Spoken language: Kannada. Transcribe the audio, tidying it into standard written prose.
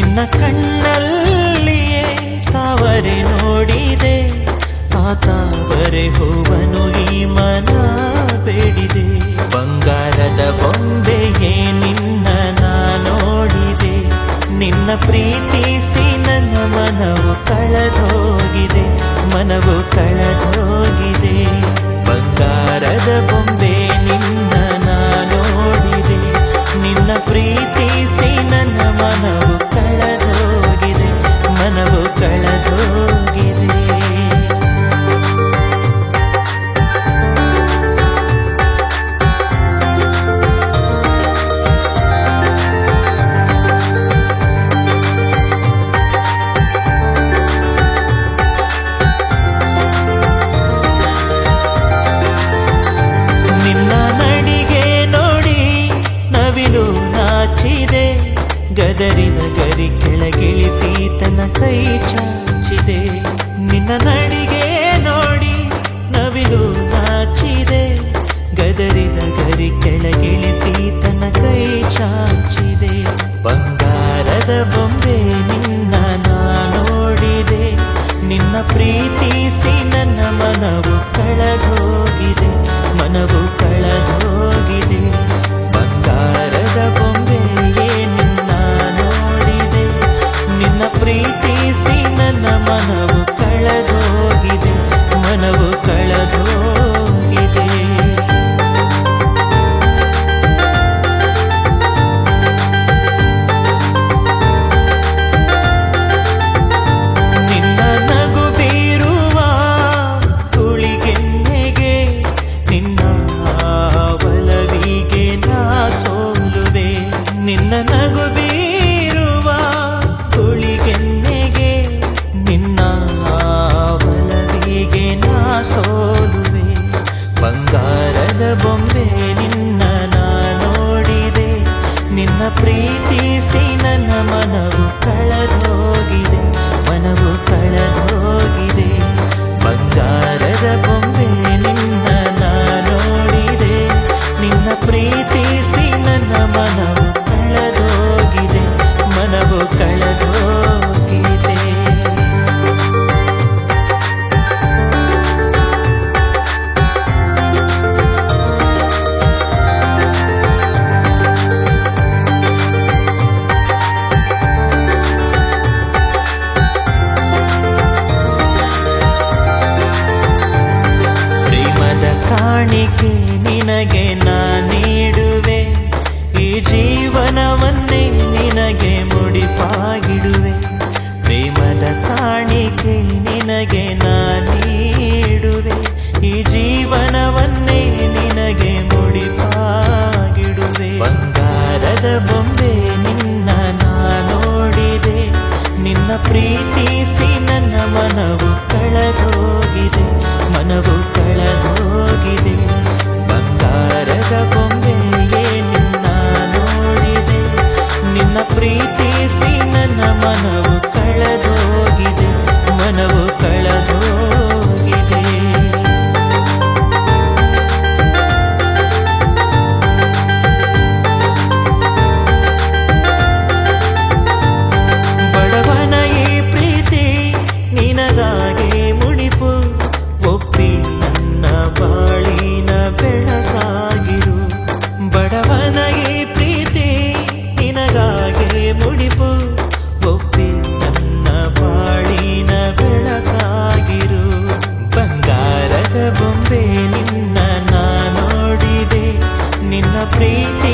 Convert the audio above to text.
ನಿನ್ನ ಕಣ್ಣಲ್ಲಿಯೇ ತಾವರೆ ನೋಡಿದೆ, ಆ ತಾವರೆ ಹೂವನು ಈ ಮನ ಬೇಡಿದೆ. ಬಂಗಾರದ ಬೊಂಬೆಯೇ ನಿನ್ನ ನಾ ನೋಡಿದೆ, ನಿನ್ನ ಪ್ರೀತಿಸಿ ನನ್ನ ಮನವು ಕಳೆದೋಗಿದೆ, ಮನವು ಕಳೆದೋಗಿದೆ. ಬಂಗಾರದ ಬೊಂಬೆ ನಿನ್ನ ನಾ ನೋಡಿದೆ, ನಿನ್ನ ಪ್ರೀತಿಸಿ ನನ್ನ ಮನವು ಕಳೆದೋಗಿದೆ, ಮನವು ಕಳೆದೋಗಿದೆ. ಗದರಿನ ಗರಿ ಕೆಳಗಿಳಿಸಿ ತನ್ನ ಕೈ ಚಾಚಿದೆ, ನಿನ್ನ ನಡಿಗೆ ನೋಡಿ ನವಿಲು ನಾಚಿದೆ. ಗದರಿನ ಗರಿ ಕೆಳಗಿಳಿಸಿ ತನ್ನ ಕೈ ಚಾಚಿದೆ. ಬಂಗಾರದ ಬೊಂಬೆ ನಿನ್ನ ನಾ ನೋಡಿದೆ, ನಿನ್ನ ಪ್ರೀತಿಸಿ ನನ್ನ ಮನವು ಕಳೆದೋಗಿದೆ, ಮನವು ಕಳೆದೋಗಿದೆ. ಬಂಗಾರದ ಬೊಂಬೆಯೇ ನಿನ್ನ ನೋಡಿದೆ, ನಿನ್ನ ಪ್ರೀತಿಸಿ ನನ್ನ ಮನವು ಕಳೆದೋಗಿದೆ, ಮನವು ಕಳೆದೋಗಿದೆ. ನಿನ್ನ ನಗು ಬೀರುವ ತುಳಿಗೆನ್ನೆಗೆ, ನಿನ್ನ ಒಲವಿಗೆ ನಾ ಸೋಲುವೆ. ನಿನ್ನ ನಗು ಬೀರುವ ತುಳಿಗೆನ್ನೆಗೆ, ನಿನ್ನ ಒಲವಿಗೆ ನಾ ಸೋಲುವೆ. ಬಂಗಾರದ ಬೊಂಬೆ ನಿನ್ನ ನಾ ನೋಡಿದೆ, ನಿನ್ನ ಪ್ರೀತಿಸಿ ನನ್ನ ಮನವು ಕಳೆದೋಗಿದೆ, ಮನವು ಕಳೆದೋಗಿದೆ. ಬಂಗಾರದ ಬೊಂಬೆ ನಿನ್ನ ನಾ ನೋಡಿದೆ, ನಿನ್ನ ಪ್ರೀತಿಸಿ ನನ್ನ ಮನವು ಕಳೆದೋಗಿದೆ, ಮನವು ಕಳೆದೋಗಿದೆ. ಪ್ರೇಮದ ಕಾಣಿಕೆ ನಿನಗೆ ನಾ ನೀಡುವೆ, ಈ ಜೀವನವನ್ನೇ ನಿನಗೆ ಮುಡಿಪಾಗಿಡುವೆ. ಪ್ರೇಮದ ಕಾಣಿಕೆ ನಿನಗೆ ನಾ ನೀಡುವೆ, ಈ ಜೀವನವನ್ನೇ ನಿನಗೆ ಮುಡಿಪಾಗಿಡುವೆ. ಬಂಗಾರದ ಬೊಂಬೆ ನಿನ್ನ ನಾ ನೋಡಿದೆ, ನಿನ್ನ ಪ್ರೀತಿಸಿ ನನ್ನ ಮನವು ಕಳೆದೋಗಿದೆ, ಮನವು ಕಳೆದೋಗಿದೆ. ಬಂಗಾರದ ಬೊಂಬೆಯೇ ನಿನ್ನ ನೋಡಿದೆ, ನಿನ್ನ ಪ್ರೀತಿಸಿ ನನ್ನ ಮನವು ಕಳೆದೋಗಿದೆ, ಮನವು ಕಳೆದೋಗಿದೆ. ಬಡವನ ಈ ಪ್ರೀತಿ ನಿನಗಾಗಿ ಮುಡಿಪು, ಒಪ್ಪಿ ನನ್ನ ಬಾಳಿನ ಬೆಳಕಾಗಿರು. ಬಡವನ ಈ ಪ್ರೀತಿ ನಿನಗಾಗಿ ಮುಡಿಪು, ಒಪ್ಪಿ ನನ್ನ ಬಾಳಿನ ಬೆಳಕಾಗಿರು. ಬಂಗಾರದ ಬೊಂಬೆ ನಿನ್ನ ನಾ ನೋಡಿದೆ, ನಿನ್ನ ಪ್ರೀತಿ